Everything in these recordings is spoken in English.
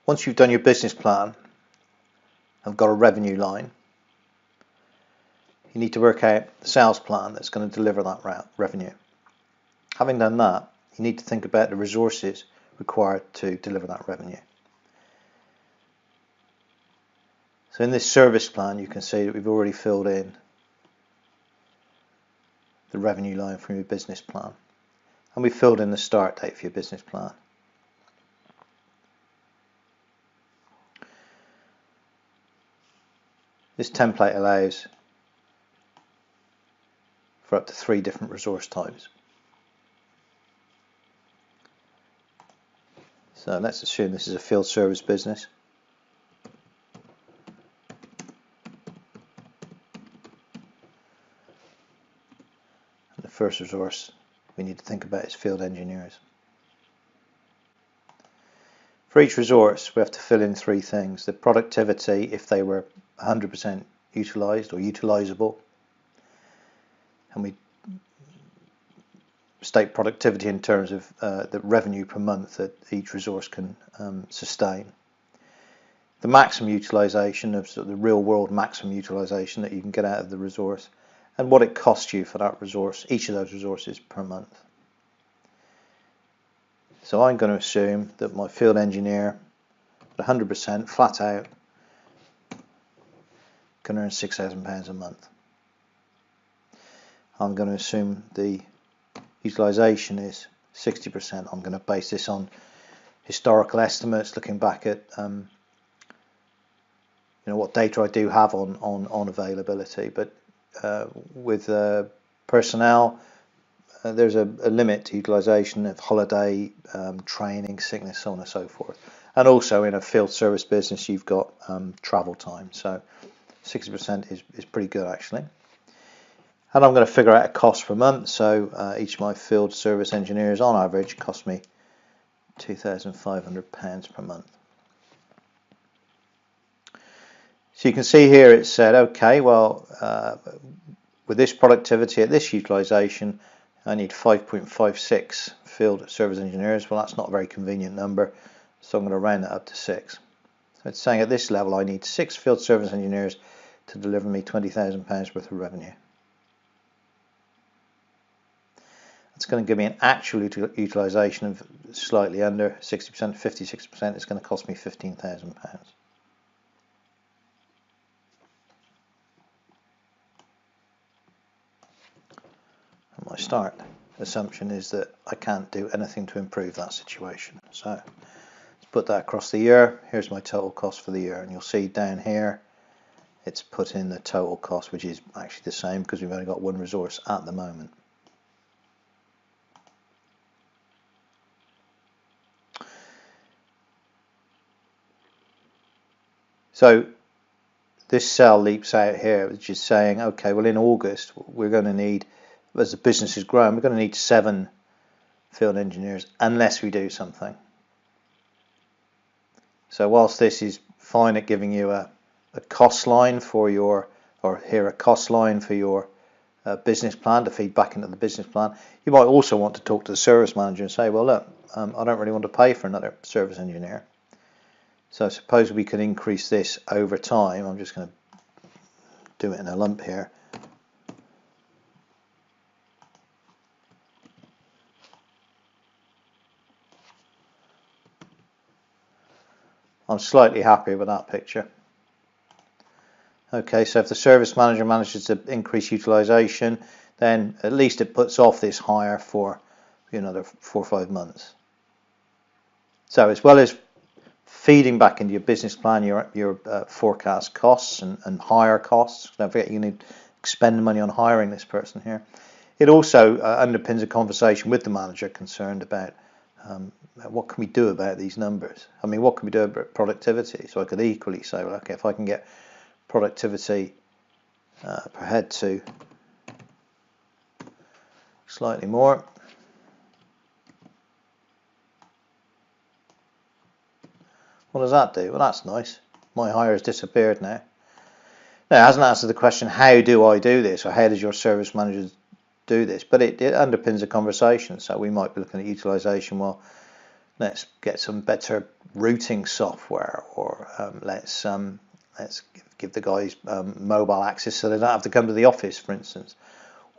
once you've done your business plan and got a revenue line, you need to work out the sales plan that's going to deliver that revenue. Having done that, you need to think about the resources required to deliver that revenue. So in this service plan, you can see that we've already filled in the revenue line from your business plan, and we've filled in the start date for your business plan. This template allows for up to 3 different resource types. So let's assume this is a field service business. And the first resource we need to think about is field engineers. For each resource we have to fill in 3 things: the productivity if they were 100% utilised or utilisable, and we state productivity in terms of the revenue per month that each resource can sustain. The maximum utilisation of sort of the real world maximum utilisation that you can get out of the resource, and what it costs you for that resource, each of those resources per month. So I'm going to assume that my field engineer at 100% flat out can earn £6,000 a month. I'm going to assume the utilisation is 60%. I'm going to base this on historical estimates, looking back at what data I do have on availability. But with personnel, there's a limit to utilisation of holiday, training, sickness, so on and so forth. And also in a field service business, you've got travel time. So 60% is pretty good actually. And I'm going to figure out a cost per month. So each of my field service engineers on average cost me £2,500 per month. So you can see here it said, okay, well, with this productivity at this utilisation, I need 5.56 field service engineers. Well, that's not a very convenient number, so I'm going to round that up to 6. So it's saying at this level I need 6 field service engineers to deliver me £20,000 worth of revenue. It's going to give me an actual utilisation of slightly under 60%, 56%. It's going to cost me £15,000. And my start assumption is that I can't do anything to improve that situation. So let's put that across the year. Here's my total cost for the year, and you'll see down here it's put in the total cost, which is actually the same because we've only got one resource at the moment. So this cell leaps out here, which is saying, okay, well in August we're going to need, as the business is growing, we're going to need 7 field engineers unless we do something. So whilst this is fine at giving you a cost line for your, or here a cost line for your business plan to feed back into the business plan, you might also want to talk to the service manager and say, well look, I don't really want to pay for another service engineer. So suppose we could increase this over time. I'm just going to do it in a lump here. I'm slightly happy with that picture. Okay, so if the service manager manages to increase utilisation, then at least it puts off this hire for another 4 or 5 months. So as well as feeding back into your business plan your forecast costs and hire costs, don't forget you need to spend money on hiring this person here. It also underpins a conversation with the manager concerned about what can we do about these numbers. I mean, what can we do about productivity? So I could equally say, well, okay, if I can get productivity per head to slightly more, what does that do? Well, that's nice. My hire has disappeared now. Now, it hasn't answered the question, how do I do this, or how does your service manager do this? But it underpins a conversation. So we might be looking at utilisation. Well, let's get some better routing software, or let's give the guys mobile access so they don't have to come to the office, for instance.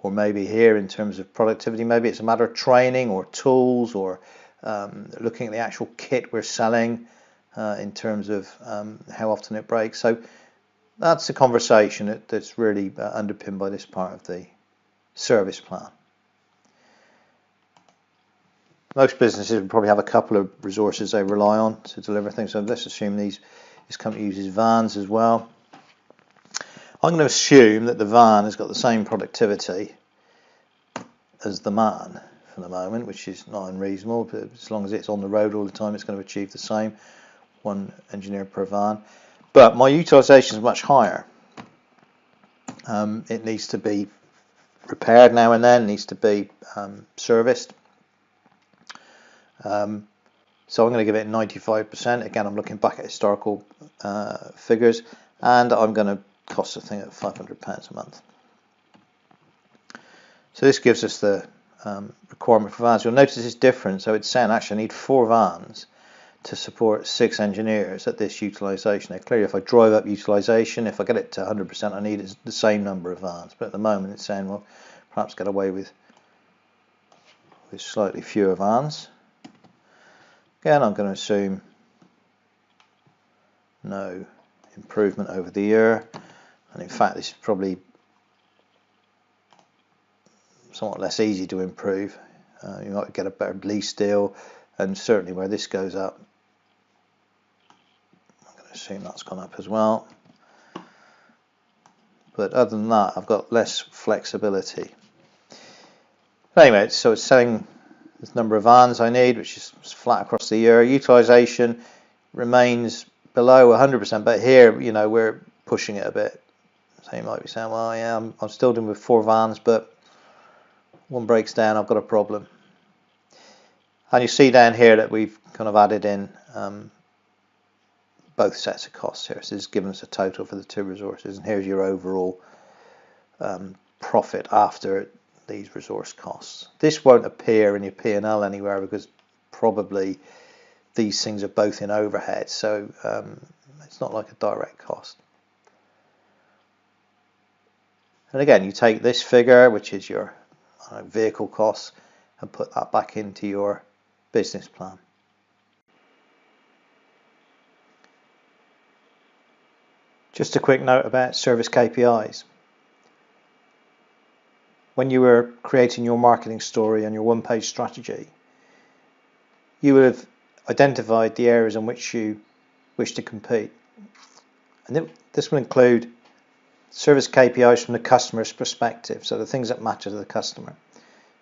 Or maybe here, in terms of productivity, maybe it's a matter of training or tools, or looking at the actual kit we're selling in terms of how often it breaks. So that's a conversation that's really underpinned by this part of the service plan. Most businesses will probably have a couple of resources they rely on to deliver things. So let's assume this company uses vans as well. I'm going to assume that the van has got the same productivity as the man for the moment, which is not unreasonable, but as long as it's on the road all the time, it's going to achieve the same, one engineer per van. But my utilisation is much higher. It needs to be repaired now and then, needs to be serviced. So I'm going to give it 95%. Again, I'm looking back at historical figures, and I'm going to cost the thing at £500 a month. So this gives us the requirement for vans. You'll notice it's different. So it's saying actually I need 4 vans to support 6 engineers at this utilisation. Now clearly, if I drive up utilisation, if I get it to 100%, I need the same number of vans. But at the moment it's saying, well, perhaps get away with slightly fewer vans. Again, I'm going to assume no improvement over the year. And in fact, this is probably somewhat less easy to improve. You might get a better lease deal, and certainly where this goes up, I'm going to assume that's gone up as well. But other than that, I've got less flexibility. Anyway, so it's saying the number of vans I need, which is flat across the year. Utilisation remains below 100%, but here, you know, we're pushing it a bit. So you might be saying, well, yeah, I'm still doing with 4 vans, but one breaks down, I've got a problem. And you see down here that we've kind of added in both sets of costs here. So this is giving us a total for the 2 resources, and here's your overall profit after these resource costs. This won't appear in your P&L anywhere because probably these things are both in overhead, so it's not like a direct cost. And again, you take this figure, which is your vehicle costs, and put that back into your business plan. Just a quick note about service KPIs. When you were creating your marketing story and your one-page strategy, you would have identified the areas in which you wish to compete. And this will include service KPIs from the customer's perspective, so the things that matter to the customer.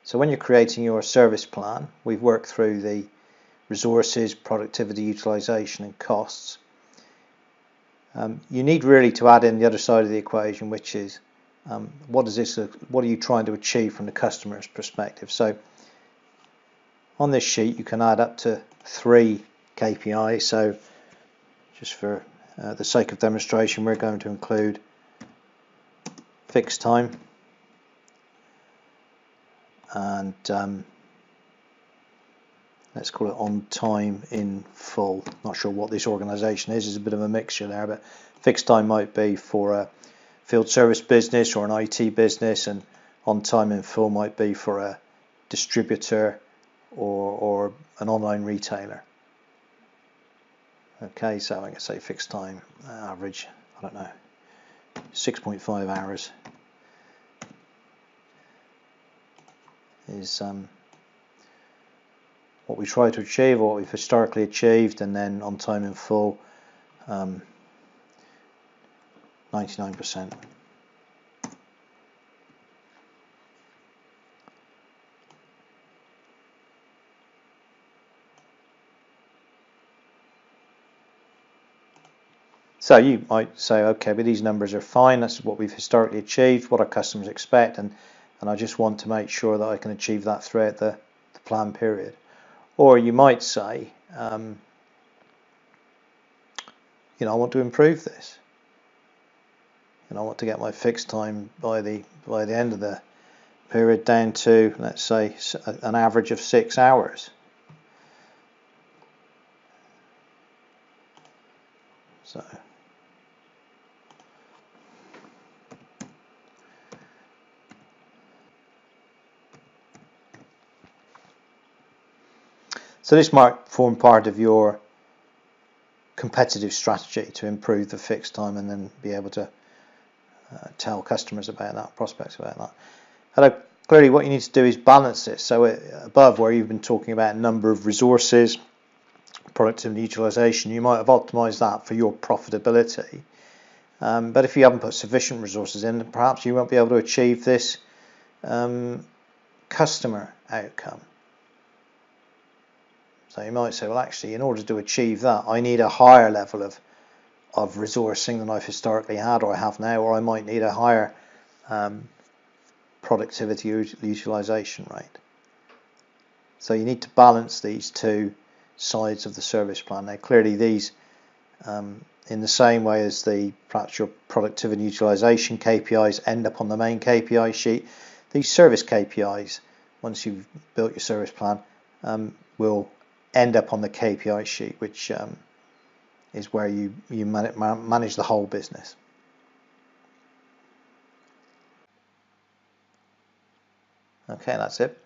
So when you're creating your service plan, we've worked through the resources, productivity, utilisation and costs. You need really to add in the other side of the equation, which is what are you trying to achieve from the customer's perspective. So on this sheet you can add up to 3 KPIs. So just for the sake of demonstration, we're going to include fixed time and let's call it on time in full. Not sure what this organisation is. It's a bit of a mixture there, but fixed time might be for a field service business or an IT business, and on time in full might be for a distributor or an online retailer. Okay, so I'm going to say fixed time average, I don't know, 6.5 hours is what we try to achieve, or what we've historically achieved, and then on time in full 99%. So you might say, okay, but these numbers are fine, that's what we've historically achieved, what our customers expect, and I just want to make sure that I can achieve that throughout the plan period. Or you might say, I want to improve this, and I want to get my fixed time by the end of the period down to, let's say, an average of 6 hours. So this might form part of your competitive strategy to improve the fixed time and then be able to tell customers about that, prospects about that. Hello. Clearly what you need to do is balance this. So above where you've been talking about number of resources, productivity utilization, you might have optimized that for your profitability. But if you haven't put sufficient resources in, perhaps you won't be able to achieve this customer outcome. So you might say, well, actually, in order to achieve that, I need a higher level of resourcing than I've historically had or I have now, or I might need a higher productivity utilization rate. So you need to balance these two sides of the service plan. Now, clearly these, in the same way as perhaps your productivity utilization KPIs end up on the main KPI sheet, these service KPIs, once you've built your service plan, will end up on the KPI sheet, which is where you manage the whole business. Okay, that's it.